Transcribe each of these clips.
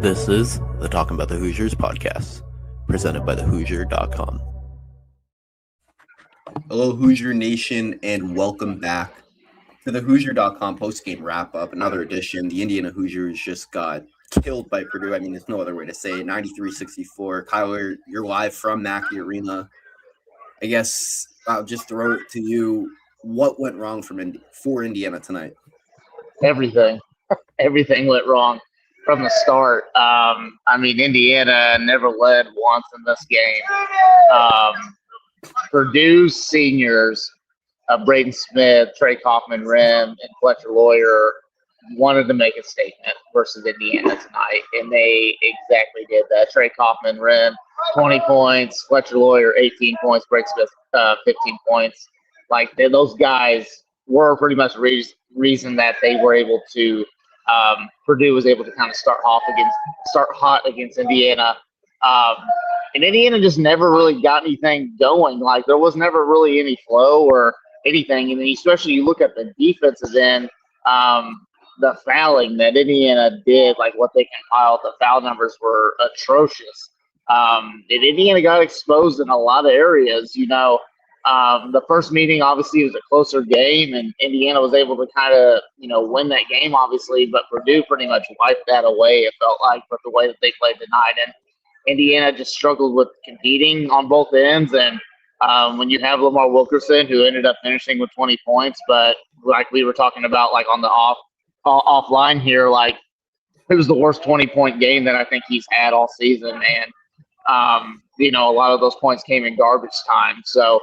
This is the Talkin Bout the Hoosiers podcast, presented by TheHoosier.com. Hello, Hoosier Nation, and welcome back to the Hoosier.com postgame wrap-up, another edition. The Indiana Hoosiers just got killed by Purdue. I mean, there's no other way to say it. 93-64. Kyler, you're live from Mackey Arena. I guess I'll just throw it to you. What went wrong for Indiana tonight? Everything. Everything went wrong from the start. Indiana never led once in this game. Purdue's seniors, Braden Smith, Trey Kaufman-Renn, and Fletcher Lawyer wanted to make a statement versus Indiana tonight, and they exactly did that. Trey Kaufman-Renn, 20 points. Fletcher Lawyer, 18 points. Braden Smith, 15 points. Those guys were pretty much the reason that they were able to Purdue was able to kind of start hot against Indiana. And Indiana just never really got anything going. There was never really any flow or anything. And then especially you look at the defensive end, the fouling that Indiana did, what they compiled, the foul numbers were atrocious. And Indiana got exposed in a lot of areas, The first meeting, obviously, was a closer game, and Indiana was able to kind of, win that game, obviously, but Purdue pretty much wiped that away, it felt like, with the way that they played tonight. And Indiana just struggled with competing on both ends, and when you have Lamar Wilkerson, who ended up finishing with 20 points, but like we were talking about, on the offline here, it was the worst 20-point game that I think he's had all season, and, a lot of those points came in garbage time. So,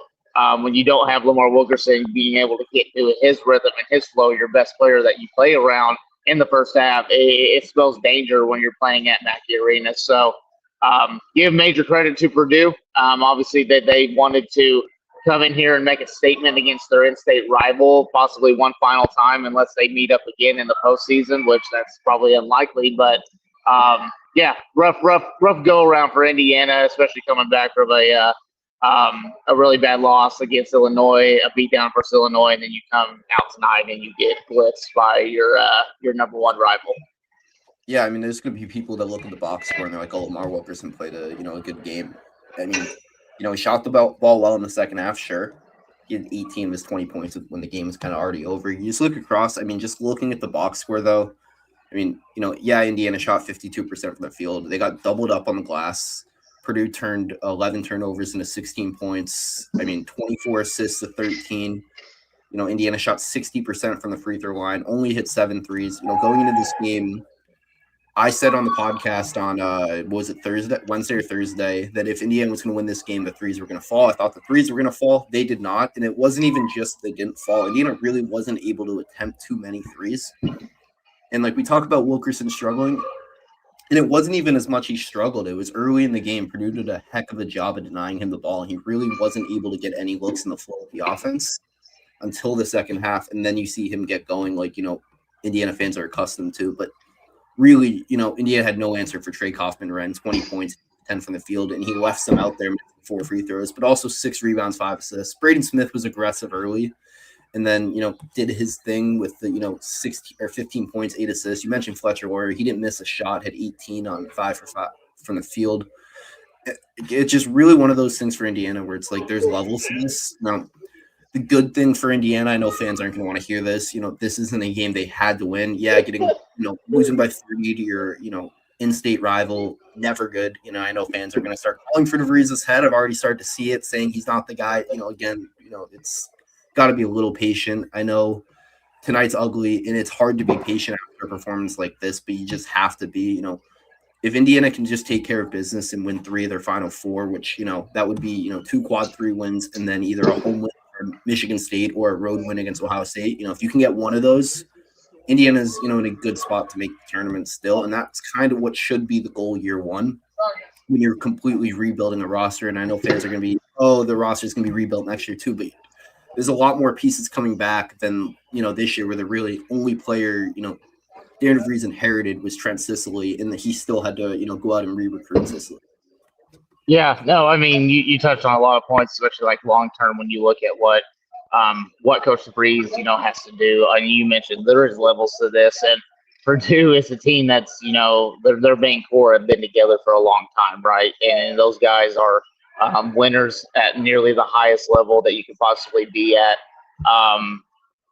when you don't have Lamar Wilkerson being able to get to his rhythm and his flow, your best player that you play around in the first half, it spells danger when you're playing at Mackey Arena. So give major credit to Purdue. Obviously, that they wanted to come in here and make a statement against their in-state rival, possibly one final time, unless they meet up again in the postseason, which that's probably unlikely. But rough go around for Indiana, especially coming back from a really bad loss against Illinois, a beatdown versus Illinois, and then you come out tonight and you get blitzed by your number one rival. Yeah, I mean, there's going to be people that look at the box score and they're like, "Oh, Lamar Wilkerson played a good game." I mean, he shot the ball well in the second half. Sure, he had 18 of his 20 points when the game was kind of already over. You just look across. I mean, just looking at the box score though, I mean, Indiana shot 52% from the field. They got doubled up on the glass. Purdue turned 11 turnovers into 16 points. 24 assists to 13. Indiana shot 60% from the free throw line, only hit 7 threes. Going into this game, I said on the podcast on Wednesday or Thursday, that if Indiana was going to win this game, the threes were going to fall. I thought the threes were going to fall. They did not, and it wasn't even just they didn't fall. Indiana really wasn't able to attempt too many threes. And we talk about Wilkerson struggling, and it wasn't even as much he struggled. It was early in the game. Purdue did a heck of a job of denying him the ball. He really wasn't able to get any looks in the flow of the offense until the second half, and then you see him get going Indiana fans are accustomed to. But really, Indiana had no answer for Trey Kaufman-Renn, 20 points, 10 from the field, and he left them out there 4 free throws, but also 6 rebounds, 5 assists. Braden Smith was aggressive early, and then, did his thing with the, 16 or 15 points, 8 assists. You mentioned Fletcher Lawyer. He didn't miss a shot, had 18 on 5 for 5 from the field. It's just really one of those things for Indiana where it's there's levels to this. Now, the good thing for Indiana, I know fans aren't going to want to hear this. This isn't a game they had to win. Yeah, losing by 30 to your, in-state rival, never good. I know fans are going to start calling for DeVries' head. I've already started to see it, saying he's not the guy. It's got to be a little patient. I know tonight's ugly, and it's hard to be patient after a performance like this, but you just have to be, if Indiana can just take care of business and win 3 of their final 4, which, that would be, 2 quad 3 wins and then either a home win for Michigan State or a road win against Ohio State. If you can get one of those, Indiana's, in a good spot to make the tournament still. And that's kind of what should be the goal year one when you're completely rebuilding a roster. And I know fans are going to be, the roster is going to be rebuilt next year too, but there's a lot more pieces coming back than, this year where the really only player, Darren DeVries inherited was Trent Sicily, and that he still had to, go out and re-recruit Sicily. Yeah, no, you touched on a lot of points, especially long term when you look at what Coach DeVries, has to do. You mentioned there is levels to this, and Purdue is a team that's, their main core have been together for a long time, right? And those guys are winners at nearly the highest level that you could possibly be at.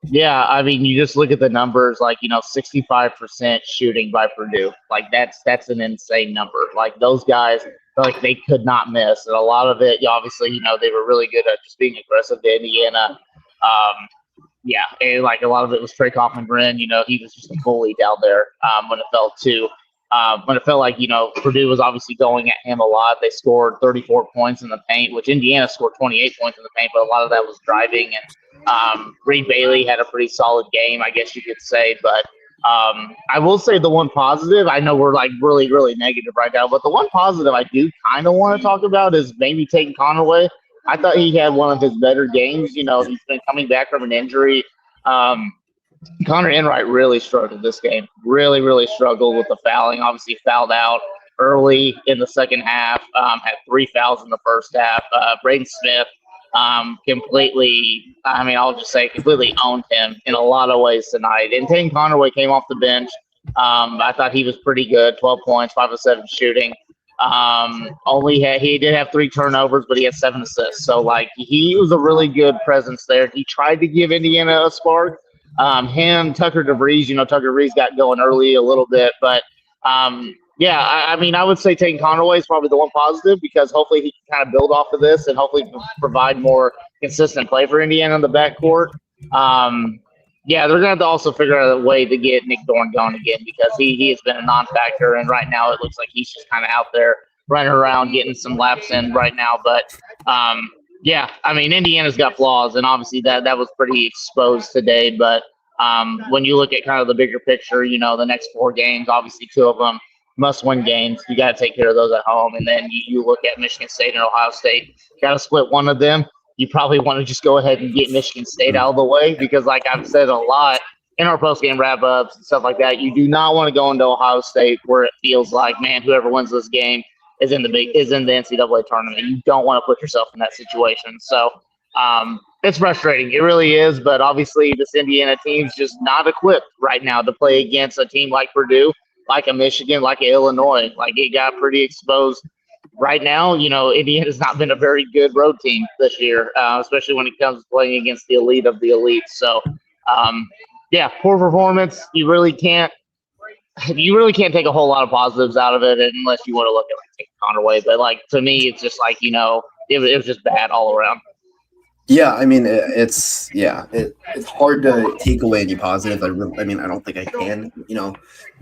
Yeah, I mean, you just look at the numbers, 65% shooting by Purdue. Like that's an insane number. Like those guys, like they could not miss, and a lot of it, obviously, they were really good at just being aggressive to Indiana. Yeah, and like a lot of it was Trey Kaufman-Grin. He was just a bully down there when it felt like Purdue was obviously going at him a lot. They scored 34 points in the paint, which Indiana scored 28 points in the paint, but a lot of that was driving. And Reed Bailey had a pretty solid game, I guess you could say. But I will say the one positive, I know we're like really, really negative right now, but the one positive I do kind of want to talk about is maybe taking Conaway. I thought he had one of his better games. He's been coming back from an injury. Connor Enright really struggled this game. Really, really struggled with the fouling. Obviously fouled out early in the second half. Had 3 fouls in the first half. Braden Smith completely owned him in a lot of ways tonight. And Tane Conaway came off the bench. I thought he was pretty good. 12 points, 5 of 7 shooting. He did have 3 turnovers, but he had 7 assists. So he was a really good presence there. He tried to give Indiana a spark. Tucker DeVries, Tucker DeVries got going early a little bit, but I would say Tane Conaway is probably the one positive because hopefully he can kind of build off of this and hopefully provide more consistent play for Indiana in the backcourt. They're going to have to also figure out a way to get Nick Dorn going again because he has been a non-factor, and right now it looks like he's just kind of out there running around getting some laps in right now. But, Indiana's got flaws, and obviously that was pretty exposed today. But when you look at kind of the bigger picture, the next 4 games, obviously 2 of them must-win games. You got to take care of those at home. And then you look at Michigan State and Ohio State, got to split one of them. You probably want to just go ahead and get Michigan State out of the way because, like I've said a lot in our post-game wrap-ups and stuff like that, you do not want to go into Ohio State where it feels like, man, whoever wins this game is in the NCAA tournament. You don't want to put yourself in that situation. So it's frustrating. It really is. But obviously, this Indiana team's just not equipped right now to play against a team like Purdue, like a Michigan, like a Illinois. Like it got pretty exposed. Right now, Indiana's not been a very good road team this year, especially when it comes to playing against the elite of the elite. So, poor performance. You really can't take a whole lot of positives out of it unless you want to look at taking Conaway. But to me, it's just it was just bad all around. Yeah, I mean, it's hard to take away any positive. I don't think I can.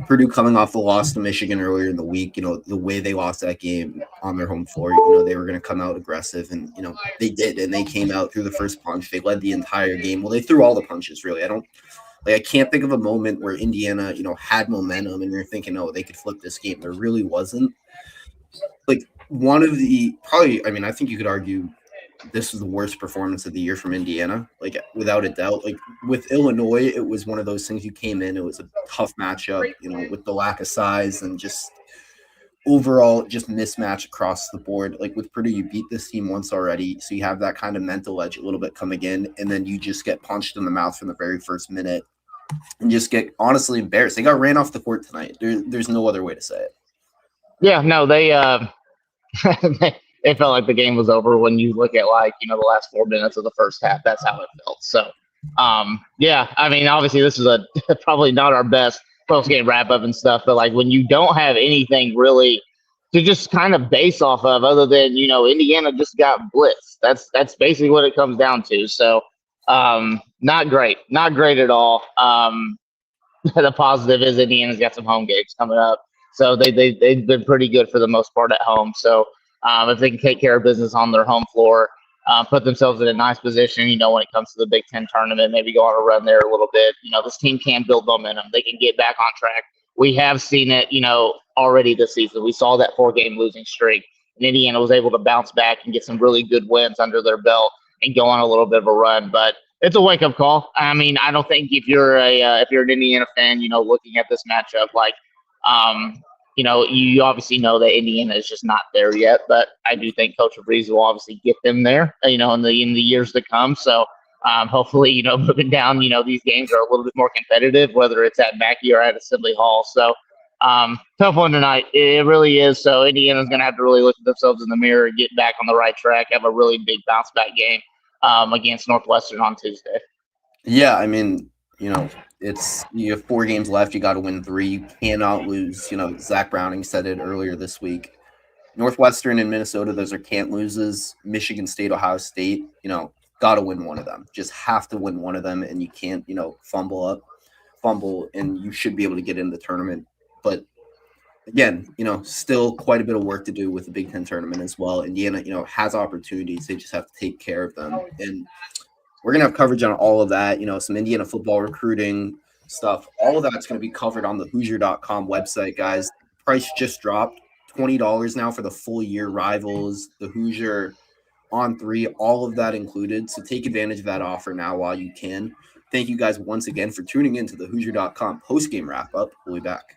Purdue coming off the loss to Michigan earlier in the week, the way they lost that game on their home floor, they were going to come out aggressive, and, they did, and they came out through the first punch. They led the entire game. Well, they threw all the punches, really. I can't think of a moment where Indiana, had momentum and you're thinking, oh, they could flip this game. There really wasn't. One of the I think you could argue this was the worst performance of the year from Indiana, without a doubt. With Illinois, it was one of those things you came in, it was a tough matchup, with the lack of size and just overall just mismatch across the board. With Purdue, you beat this team once already, so you have that kind of mental edge a little bit coming in, and then you just get punched in the mouth from the very first minute and just get honestly embarrassed. They got ran off the court tonight. There's no other way to say it. Yeah, no, they it felt like the game was over when you look at the last 4 minutes of the first half. That's how it felt. So, obviously this is probably not our best post-game wrap-up and stuff, but when you don't have anything really to just kind of base off of other than, Indiana just got blitzed. That's basically what it comes down to. So, not great at all. The positive is Indiana's got some home games coming up. So they've been pretty good for the most part at home. So, if they can take care of business on their home floor, put themselves in a nice position, when it comes to the Big Ten tournament, maybe go on a run there a little bit. This team can build momentum. They can get back on track. We have seen it, already this season. We saw that 4-game losing streak, and Indiana was able to bounce back and get some really good wins under their belt and go on a little bit of a run. But it's a wake-up call. I don't think if you're an Indiana fan, looking at this matchup, you obviously know that Indiana is just not there yet, but I do think Coach DeVries will obviously get them there, in the years to come. So, Hopefully, moving down, these games are a little bit more competitive, whether it's at Mackey or at Assembly Hall. So tough one tonight. It really is. So Indiana's going to have to really look at themselves in the mirror, get back on the right track, have a really big bounce back game against Northwestern on Tuesday. Yeah, I mean, it's you have 4 games left. You got to win 3. You cannot lose. Zach Browning said it earlier this week. Northwestern and Minnesota, those are can't loses. Michigan State, Ohio State, got to win one of them. Just have to win one of them, and you can't, fumble, and you should be able to get in the tournament. But again, still quite a bit of work to do with the Big Ten tournament as well. Indiana, has opportunities. They just have to take care of them. And we're going to have coverage on all of that, some Indiana football recruiting stuff. All of that's going to be covered on the Hoosier.com website, guys. Price just dropped. $20 now for the full year. Rivals, the Hoosier, On 3, all of that included. So take advantage of that offer now while you can. Thank you guys once again for tuning in to the Hoosier.com postgame wrap-up. We'll be back.